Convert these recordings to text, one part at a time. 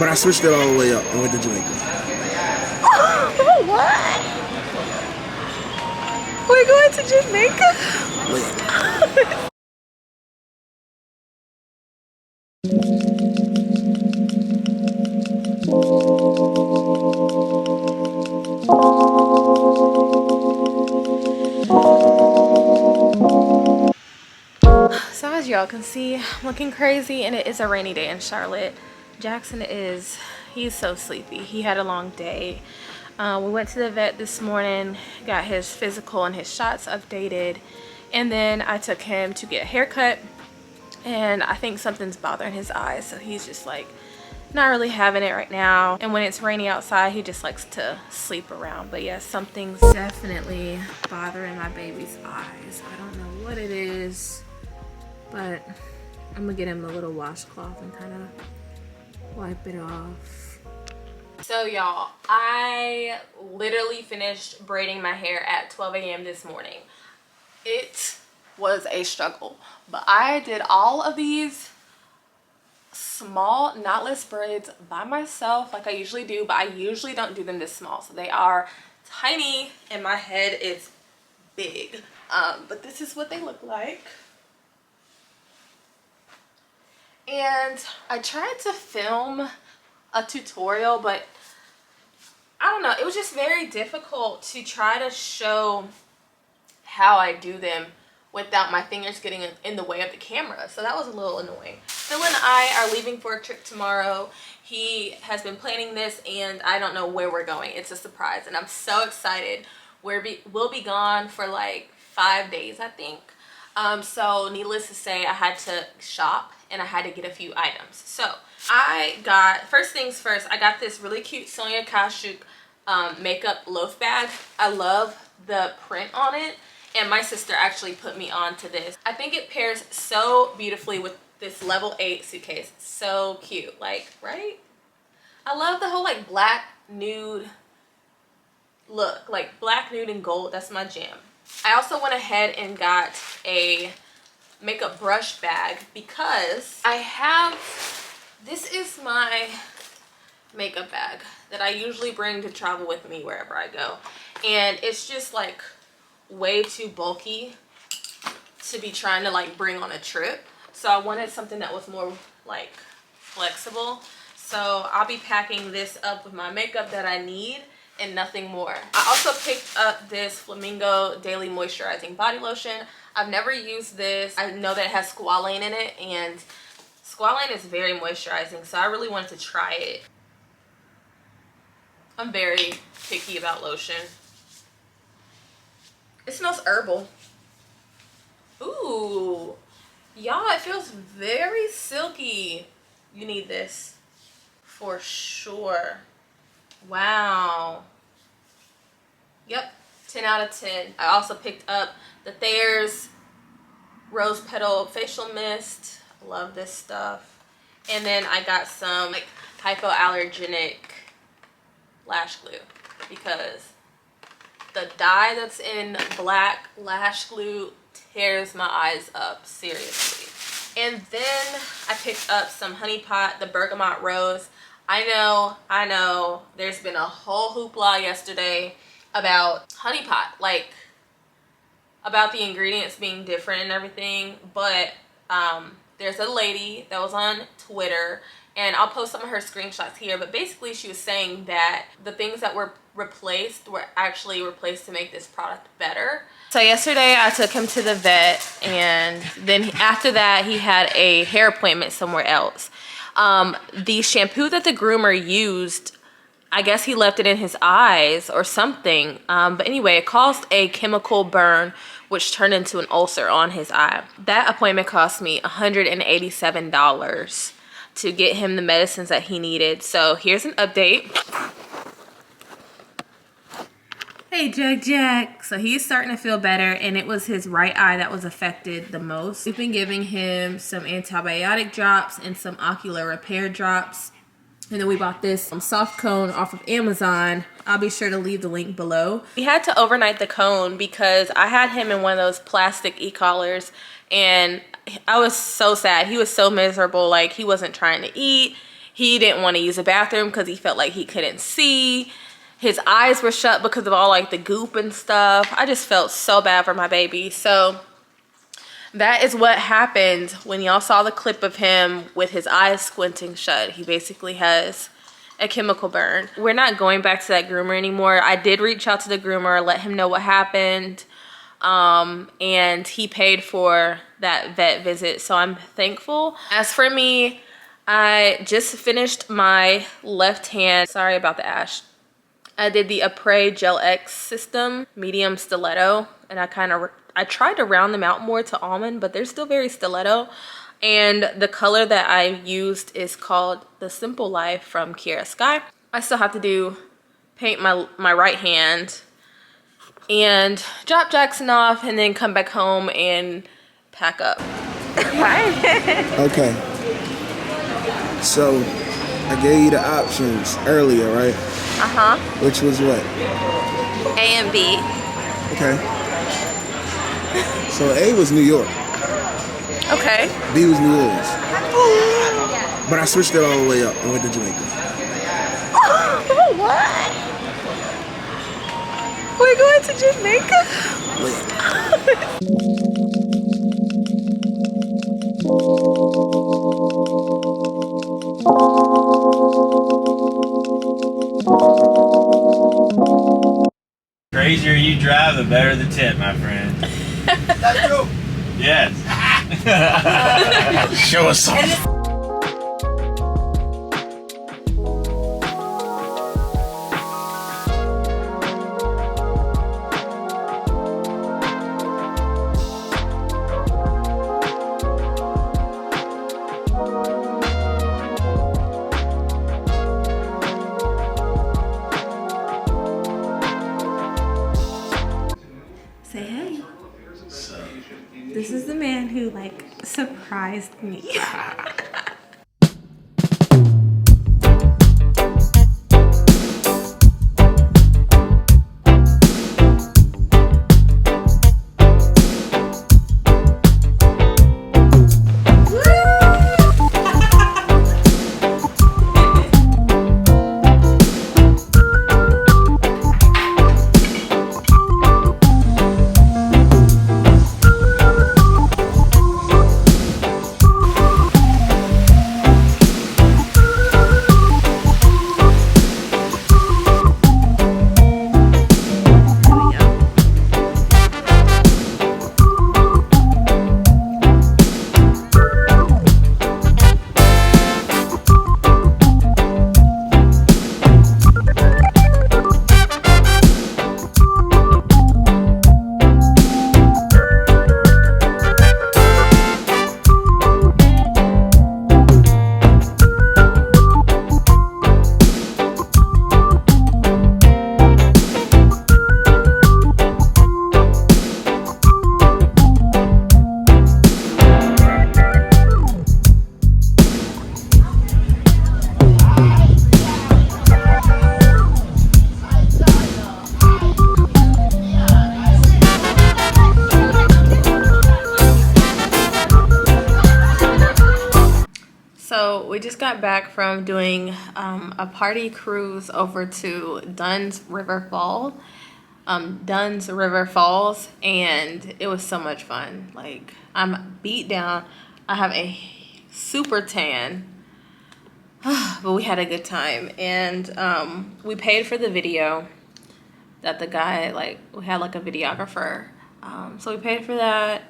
But I switched it all the way up and went to Jamaica. What? We're going to Jamaica? Wait. So as y'all can see, I'm looking crazy, and it is a rainy day in Charlotte. Jackson he's so sleepy. He had a long day. We went to the vet this morning, got his physical and his shots updated, and then I took him to get a haircut, and I think something's bothering his eyes, so he's just like not really having it right now. And when it's rainy outside, he just likes to sleep around. But yeah, something's definitely bothering my baby's eyes. I don't know what it is, but I'm gonna get him a little washcloth and kind of wipe it off. So y'all, I literally finished braiding my hair at 12 a.m. this morning. It was a struggle, but I did all of these small knotless braids by myself like I usually do, but I usually don't do them this small. So they are tiny and my head is big. But this is what they look like. And I tried to film a tutorial, but I don't know, it was just very difficult to try to show how I do them without my fingers getting in the way of the camera. So that was a little annoying. Phil and I are leaving for a trip tomorrow. He has been planning this and I don't know where we're going. It's a surprise and I'm so excited. We'll be gone for like 5 days, I think. So needless to say, I had to shop and I had to get a few items. So I got, first things first, I got this really cute Sonia Kashuk makeup loaf bag. I love the print on it. And my sister actually put me on to this. I think it pairs so beautifully with this level 8 suitcase. So cute, like, right? I love the whole like black nude look, like black nude and gold. That's my jam. I also went ahead and got a makeup brush bag because I have, this is my makeup bag that I usually bring to travel with me wherever I go. And it's just like way too bulky to be trying to like bring on a trip, so I wanted something that was more like flexible. So I'll be packing this up with my makeup that I need and nothing more. I also picked up this Flamingo Daily Moisturizing Body Lotion. I've never used this. I know that it has squalane in it and squalane is very moisturizing, so I really wanted to try it. I'm very picky about lotion. It smells herbal. Ooh, y'all, it feels very silky. You need this for sure. Wow. Yep, 10 out of 10. I also picked up the Thayer's Rose Petal Facial Mist. Love this stuff. And then I got some like hypoallergenic lash glue because the dye that's in black lash glue tears my eyes up, seriously. And then I picked up some Honey Pot, the Bergamot Rose. I know, there's been a whole hoopla yesterday about Honey Pot, like about the ingredients being different and everything, but there's a lady that was on Twitter, and I'll post some of her screenshots here, but basically she was saying that the things that were replaced were actually replaced to make this product better. So yesterday I took him to the vet, and then after that he had a hair appointment somewhere else. The shampoo that the groomer used, I guess he left it in his eyes or something, but anyway, it caused a chemical burn which turned into an ulcer on his eye. That appointment cost me $187 to get him the medicines that he needed. So here's an update. Hey Jack. So he's starting to feel better, and it was his right eye that was affected the most. We've been giving him some antibiotic drops and some ocular repair drops. And then we bought this soft cone off of Amazon. I'll be sure to leave the link below. We had to overnight the cone because I had him in one of those plastic e-collars, and I was so sad. He was so miserable. Like, he wasn't trying to eat. He didn't want to use the bathroom because he felt like he couldn't see. His eyes were shut because of all like the goop and stuff. I just felt so bad for my baby. So that is what happened when y'all saw the clip of him with his eyes squinting shut. He basically has a chemical burn. We're not going back to that groomer anymore. I did reach out to the groomer, let him know what happened. And he paid for that vet visit, so I'm thankful. As for me, I just finished my left hand. Sorry about the ash. I did the Après Gel X system, medium stiletto, and I tried to round them out more to almond, but they're still very stiletto. And the color that I used is called the Simple Life from Kiara Sky. I still have to paint my right hand and drop Jackson off and then come back home and pack up. Okay. So I gave you the options earlier, right? Uh-huh. Which was what? A and B. Okay. So A was New York. Okay. B was New Orleans. But I switched it all the way up and went to Jamaica. What? We're going to Jamaica? Crazier you drive, the better the tip, my friend. That's true. Yes. Show us something. Say hey. This is the man who like surprised me. So we just got back from doing a party cruise over to Dunn's River Falls, and it was so much fun. Like, I'm beat down. I have a super tan, but we had a good time, and we paid for the video that the guy, like, we had like a videographer, so we paid for that.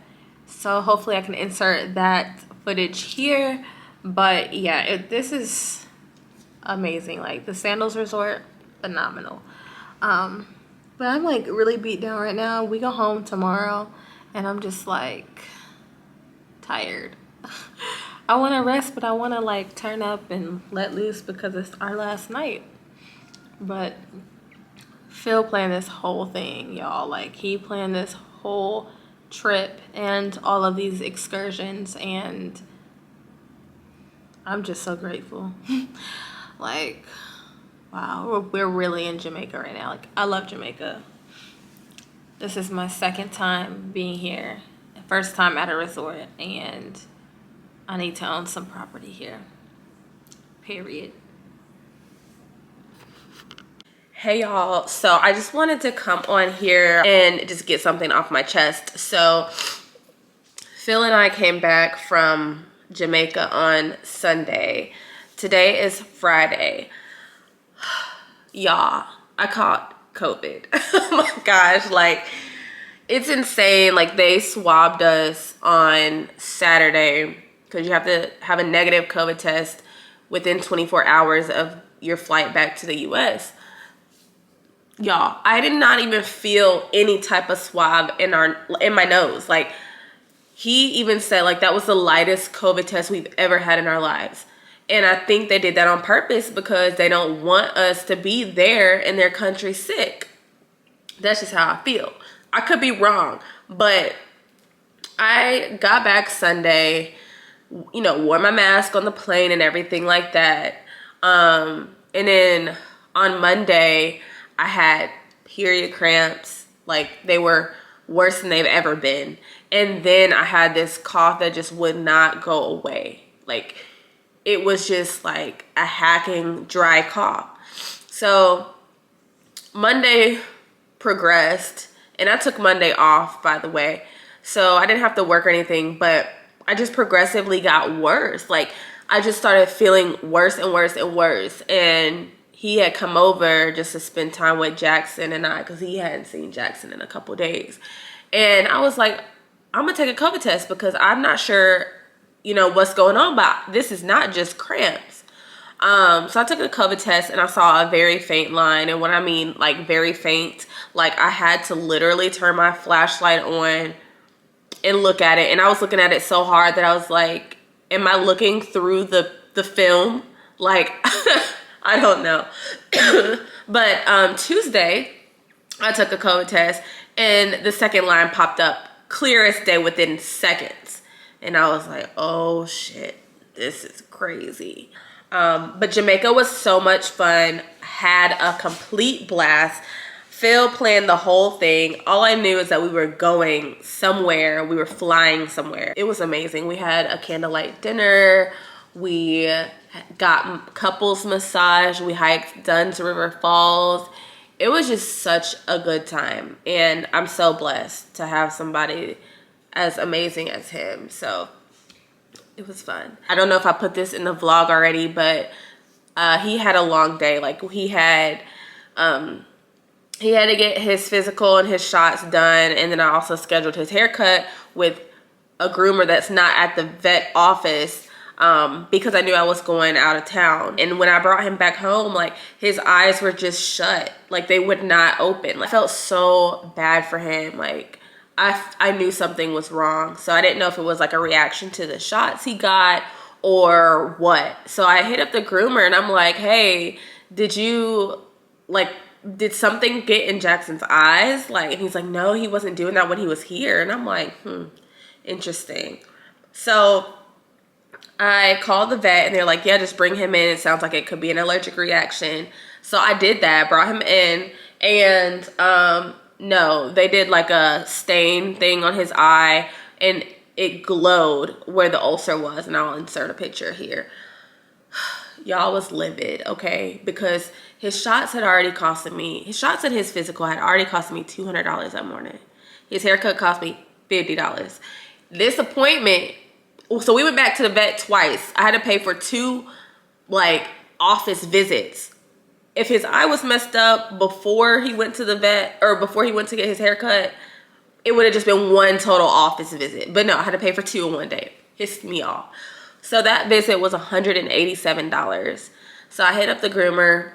So hopefully I can insert that footage here. But yeah, this is amazing. Like, the Sandals Resort, phenomenal. But I'm like really beat down right now. We go home tomorrow and I'm just like tired. I want to rest, but I want to like turn up and let loose because it's our last night. But Phil planned this whole thing, y'all. Like, he planned this whole trip and all of these excursions, and I'm just so grateful. Like, wow, we're really in Jamaica right now. Like, I love Jamaica. This is my second time being here. First time at a resort, and I need to own some property here. Period. Hey y'all, so I just wanted to come on here and just get something off my chest. So Phil and I came back from Jamaica on Sunday. Today is Friday. Y'all, I caught COVID. Oh my gosh, like it's insane. Like they swabbed us on Saturday because you have to have a negative COVID test within 24 hours of your flight back to the US. Y'all, I did not even feel any type of swab in my nose. Like he even said like that was the lightest COVID test we've ever had in our lives. And I think they did that on purpose because they don't want us to be there in their country sick. That's just how I feel. I could be wrong, but I got back Sunday, you know, wore my mask on the plane and everything like that. And then on Monday, I had period cramps. Like they were worse than they've ever been. And then I had this cough that just would not go away. Like it was just like a hacking dry cough. So Monday progressed, and I took Monday off, by the way. So I didn't have to work or anything, but I just progressively got worse. Like I just started feeling worse and worse and worse. And he had come over just to spend time with Jackson and I, because he hadn't seen Jackson in a couple days. And I was like, I'm gonna take a COVID test because I'm not sure, you know, what's going on, but this is not just cramps. So I took a COVID test and I saw a very faint line. And when I mean like very faint, like I had to literally turn my flashlight on and look at it. And I was looking at it so hard that I was like, am I looking through the film? Like, I don't know. But Tuesday, I took a COVID test and the second line popped up clear as day within seconds. And I was like, oh shit, this is crazy. But Jamaica was so much fun. Had a complete blast. Phil planned the whole thing. All I knew is that we were going somewhere. We were flying somewhere. It was amazing. We had a candlelight dinner. We got couples massage. We hiked Dunn's River Falls. It was just such a good time. And I'm so blessed to have somebody as amazing as him. So it was fun. I don't know if I put this in the vlog already, but he had a long day. Like he had to get his physical and his shots done. And then I also scheduled his haircut with a groomer that's not at the vet office because I knew I was going out of town. And when I brought him back home, like his eyes were just shut. Like they would not open. I felt so bad for him. Like I knew something was wrong. So I didn't know if it was like a reaction to the shots he got or what. So I hit up the groomer and I'm like, hey, did something get in Jackson's eyes? Like, and he's like, no, he wasn't doing that when he was here. And I'm like, interesting. So I called the vet and they're like, yeah, just bring him in. It sounds like it could be an allergic reaction. So I did that, brought him in, and no, they did like a stain thing on his eye and it glowed where the ulcer was. And I'll insert a picture here. Y'all was livid, okay? Because his shots and his physical had already cost me $200 that morning. His haircut cost me $50. This appointment, so we went back to the vet twice. I had to pay for 2 like office visits. If his eye was messed up before he went to the vet or before he went to get his haircut, it would have just been 1 total office visit. But no, I had to pay for 2 in one day. Pissed me off. So that visit was $187. So I hit up the groomer,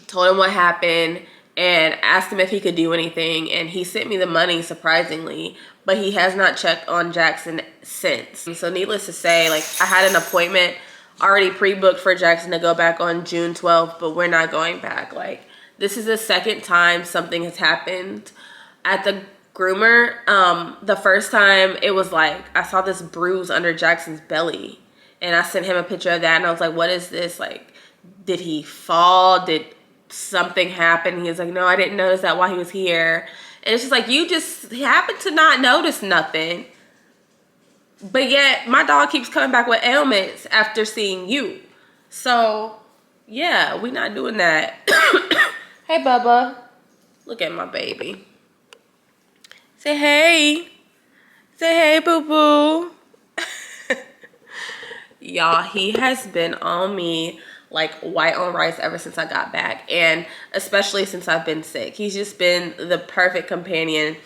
told him what happened, and asked him if he could do anything. And he sent me the money, surprisingly, but he has not checked on Jackson since. So needless to say, like I had an appointment already pre-booked for Jackson to go back on June 12th, but we're not going back. Like this is the second time something has happened at the groomer. The first time it was like I saw this bruise under Jackson's belly and I sent him a picture of that and I was like, what is this? Like, did he fall? Did something happen? He was like, no, I didn't notice that while he was here. And it's just like, you just happened to not notice nothing. But yet my dog keeps coming back with ailments after seeing you. So, yeah, we not doing that. Hey, Bubba. Look at my baby. Say hey. Say hey, boo-boo. Y'all, he has been on me like white on rice ever since I got back. And especially since I've been sick. He's just been the perfect companion.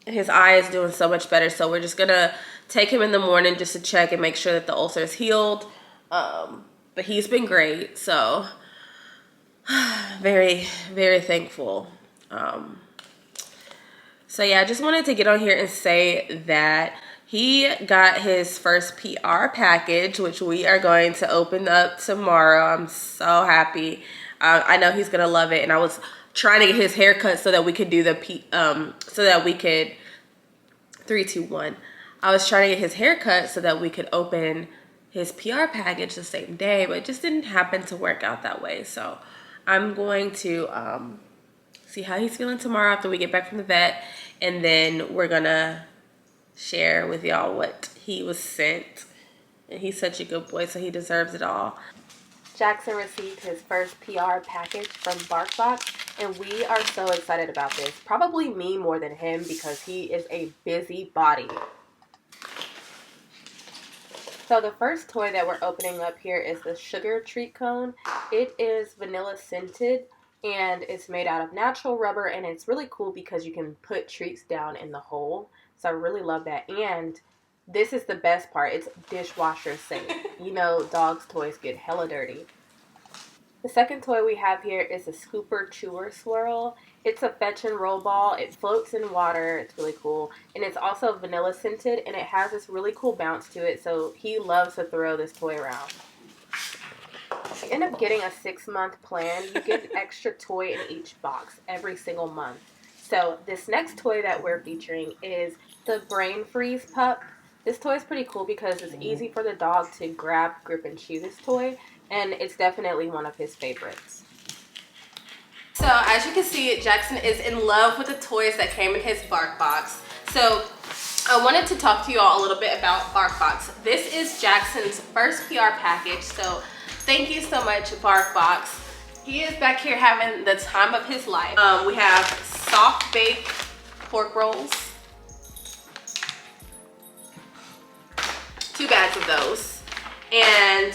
His eye is doing so much better. So we're just going to take him in the morning just to check and make sure that the ulcer is healed. But he's been great. So very, very thankful. So yeah, I just wanted to get on here and say that he got his first PR package, which we are going to open up tomorrow. I'm so happy. I know he's gonna love it. And I was trying to get his haircut so that we could do the so that we could 3, 2, 1. I was trying to get his haircut so that we could open his PR package the same day, but it just didn't happen to work out that way. So I'm going to see how he's feeling tomorrow after we get back from the vet, and then we're gonna share with y'all what he was sent. And he's such a good boy, so he deserves it all. Jackson received his first PR package from BarkBox, and we are so excited about this. Probably me more than him because he is a busy body. So the first toy that we're opening up here is the Sugar Treat Cone. It is vanilla scented and it's made out of natural rubber, and it's really cool because you can put treats down in the hole. So I really love that. And this is the best part. It's dishwasher safe. You know, dogs' toys get hella dirty. The second toy we have here is a Scooper Chewer Swirl. It's a fetch and roll ball. It floats in water. It's really cool. And it's also vanilla scented, and it has this really cool bounce to it, so he loves to throw this toy around. If you end up getting a 6-month plan, you get an extra toy in each box every single month. So this next toy that we're featuring is the Brain Freeze Pup. This toy is pretty cool because it's easy for the dog to grab, grip, and chew this toy, and it's definitely one of his favorites. So as you can see, Jackson is in love with the toys that came in his BarkBox. So I wanted to talk to you all a little bit about BarkBox. This is Jackson's first PR package, so thank you so much, BarkBox. He is back here having the time of his life. We have soft baked pork rolls. 2 bags of those. And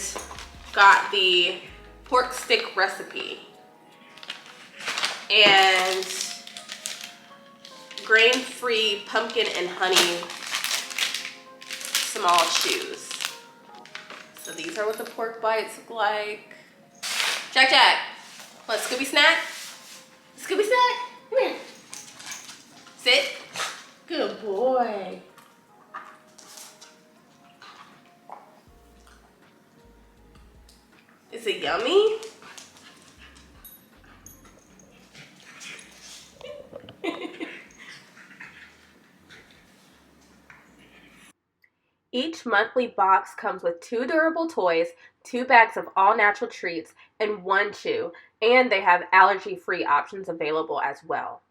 got the pork stick recipe. And grain-free pumpkin and honey small chews. So these are what the pork bites look like. Jack, what, Scooby snack? Scooby snack? Come here. Sit. Good boy. Is it yummy? Each monthly box comes with 2 durable toys, 2 bags of all-natural treats, and 1 chew, and they have allergy-free options available as well.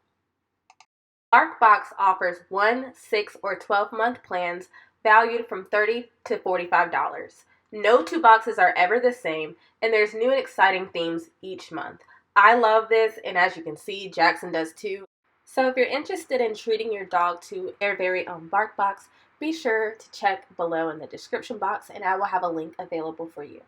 BarkBox offers 1, 6, or 12-month plans valued from $30 to $45. No 2 boxes are ever the same, and there's new and exciting themes each month. I love this, and as you can see, Jackson does too. So if you're interested in treating your dog to their very own BarkBox, be sure to check below in the description box, and I will have a link available for you.